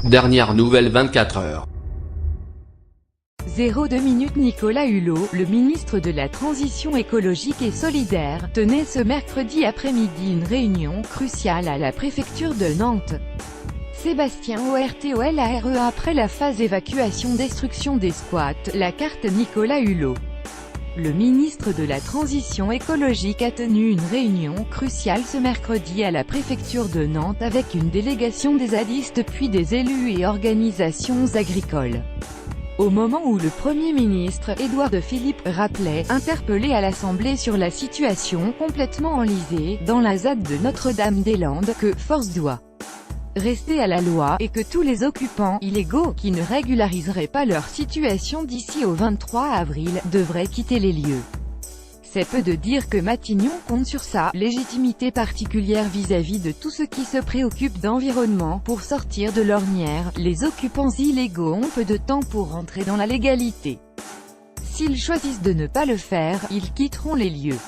Dernière nouvelle 24 heures. 02 minutes. Nicolas Hulot, le ministre de la Transition écologique et solidaire, tenait ce mercredi après-midi une réunion cruciale à la préfecture de Nantes. Sébastien ORTOLARE. Après la phase évacuation-destruction des squats, la carte Nicolas Hulot. Le ministre de la Transition écologique a tenu une réunion cruciale ce mercredi à la préfecture de Nantes avec une délégation des zadistes puis des élus et organisations agricoles. Au moment où le Premier ministre, Édouard Philippe, rappelait, interpellé à l'Assemblée sur la situation complètement enlisée, dans la ZAD de Notre-Dame-des-Landes, que force doit rester à la loi, et que tous les occupants illégaux, qui ne régulariseraient pas leur situation d'ici au 23 avril, devraient quitter les lieux. C'est peu de dire que Matignon compte sur sa légitimité particulière vis-à-vis de tous ceux qui se préoccupent d'environnement pour sortir de l'ornière. Les occupants illégaux ont peu de temps pour rentrer dans la légalité. S'ils choisissent de ne pas le faire, ils quitteront les lieux.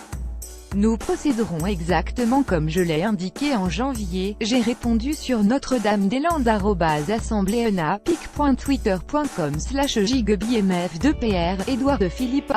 Nous procéderons exactement comme je l'ai indiqué en janvier, j'ai répondu sur Notre-Dame-des-Landes @assembléena, pic.twitter.com/gigbmf2pr, Édouard Philippe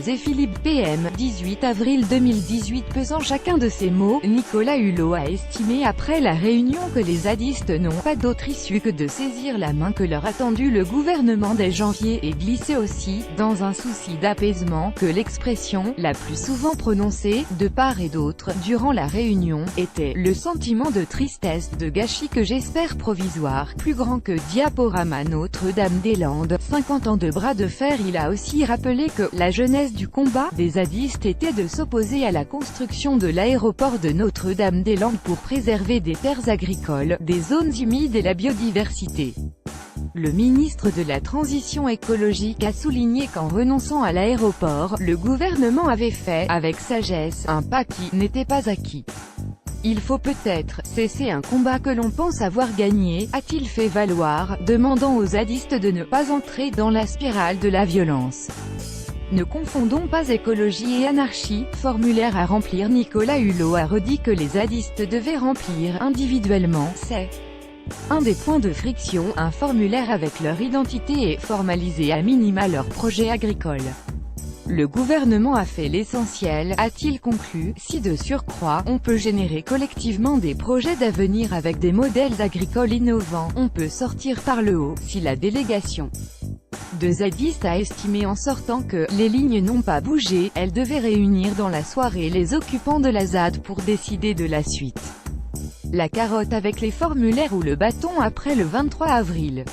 @ephilippepm, 18 avril 2018. Pesant chacun de ces mots, Nicolas Hulot a estimé après la réunion que les zadistes n'ont pas d'autre issue que de saisir la main que leur a tendue le gouvernement dès janvier, et glissé aussi, dans un souci d'apaisement, que l'expression, la plus souvent prononcée, de part et d'autre, durant la réunion, était « le sentiment de tristesse, de gâchis que j'espère provisoire, plus grand que diaporama Notre-Dame-des-Landes, 50 ans de bras de fer ». Il a aussi rappelé que « la jeunesse du combat des zadistes était de s'opposer à la construction de l'aéroport de Notre-Dame-des-Landes pour préserver des terres agricoles, des zones humides et la biodiversité ». Le ministre de la Transition écologique a souligné qu'en renonçant à l'aéroport, le gouvernement avait fait, avec sagesse, un pas qui n'était pas acquis. Il faut peut-être cesser un combat que l'on pense avoir gagné, a-t-il fait valoir, demandant aux zadistes de ne pas entrer dans la spirale de la violence. Ne confondons pas écologie et anarchie, formulaire à remplir. Nicolas Hulot a redit que les zadistes devaient remplir individuellement, c'est un des points de friction, un formulaire avec leur identité et formaliser à minima leur projet agricole. Le gouvernement a fait l'essentiel, a-t-il conclu. Si de surcroît, on peut générer collectivement des projets d'avenir avec des modèles agricoles innovants, on peut sortir par le haut. Si la délégation de zadistes a estimé en sortant que les lignes n'ont pas bougé, elle devait réunir dans la soirée les occupants de la ZAD pour décider de la suite. La carotte avec les formulaires ou le bâton après le 23 avril.